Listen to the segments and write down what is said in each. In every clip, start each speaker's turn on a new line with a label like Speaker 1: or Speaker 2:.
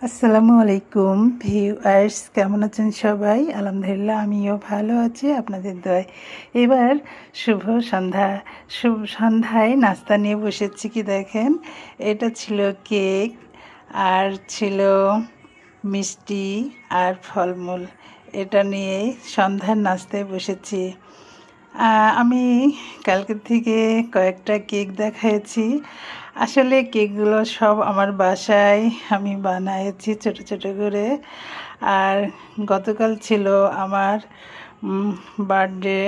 Speaker 1: আসসালামু আলাইকুম ভিউয়ার্স, কেমন আছেন সবাই? আলহামদুলিল্লাহ আমিও ভালো আছি আপনাদের দয়ায়। এবার শুভ সন্ধ্যা। শুভ সন্ধ্যায় নাস্তা নিয়ে বসেছি, কি দেখেন, এটা ছিল কেক আর ছিল মিষ্টি আর ফলমূল। এটা নিয়েই সন্ধ্যার নাস্তায় বসেছি। আমি কালকে থেকে কয়েকটা কেক দেখাইছি। আসলে কেকগুলো সব আমার বাসায় আমি বানিয়েছি ছোট ছোট করে। আর গতকাল ছিল আমার বার্থডে।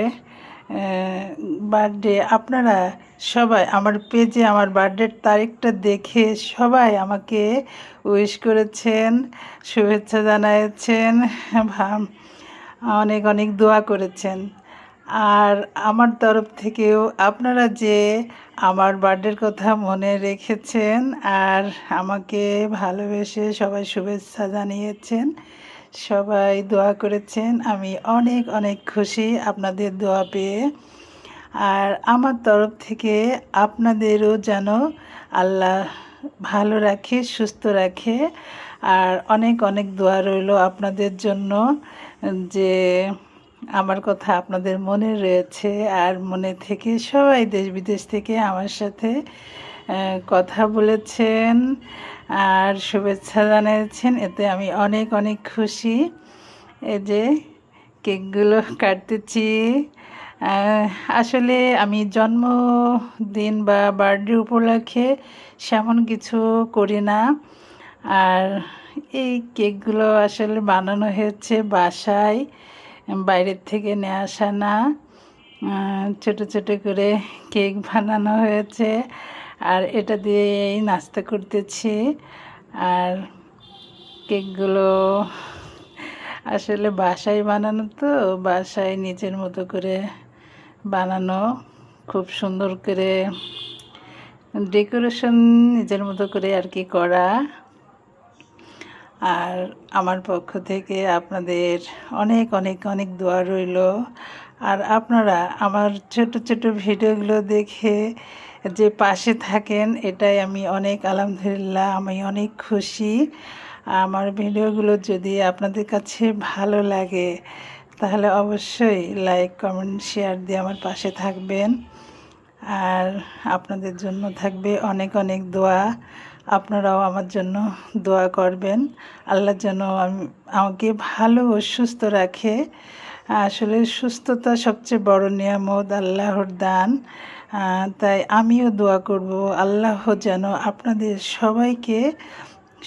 Speaker 1: আপনারা সবাই আমার পেজে আমার বার্থডের তারিখটা দেখে সবাই আমাকে উইশ করেছেন, শুভেচ্ছা জানিয়েছেন, অনেক অনেক দোয়া করেছেন। আর আমার তরফ থেকেও আপনারা যে আমার বার্থডের কথা মনে রেখেছেন আর আমাকে ভালোবেসে সবাই শুভেচ্ছা জানিয়েছেন, সবাই দোয়া করেছেন, আমি অনেক অনেক খুশি আপনাদের দোয়া পেয়ে। আর আমার তরফ থেকে আপনাদেরও যেন আল্লাহ ভালো রাখে, সুস্থ রাখে। আর অনেক অনেক দোয়া রইল আপনাদের জন্য, যে আমার কথা আপনাদের মনে রয়েছে আর মনে থেকে সবাই দেশ বিদেশ থেকে আমার সাথে কথা বলেছেন আর শুভেচ্ছা জানিয়েছেন, এতে আমি অনেক অনেক খুশি। এই যে কেকগুলো কাটতেছি। আসলে আমি জন্মদিন বা বার্থডে উপলক্ষে সেমন কিছু করি না। আর এই কেকগুলো আসলে বানানো হয়েছে বাসায়, বাইরের থেকে নিয়ে আসা না। ছোট ছোট করে কেক বানানো হয়েছে আর এটা দিয়েই নাস্তা করতেছি। আর কেকগুলো আসলে বাসায় বানানো, তো বাসায় নিজের মতো করে বানানো, খুব সুন্দর করে ডেকোরেশন নিজের মতো করে আর কি করা। আর আমার পক্ষ থেকে আপনাদের অনেক অনেক অনেক দোয়া রইল। আর আপনারা আমার ছোট ছোট ভিডিওগুলো দেখে যে পাশে থাকেন, এটাই আমি অনেক আলহামদুলিল্লাহ, আমি অনেক খুশি। আমার ভিডিওগুলো যদি আপনাদের কাছে ভালো লাগে তাহলে অবশ্যই লাইক, কমেন্ট, শেয়ার দিয়ে আমার পাশে থাকবেন। আর আপনাদের জন্য থাকবে অনেক অনেক দোয়া। আপনারাও আমার জন্য দোয়া করবেন, আল্লাহ যেন আমাকে ভালো ও সুস্থ রাখে। আসলে সুস্থতা সবচেয়ে বড় নিয়ামত, আল্লাহর দান। তাই আমিও দোয়া করব আল্লাহ যেন আপনাদের সবাইকে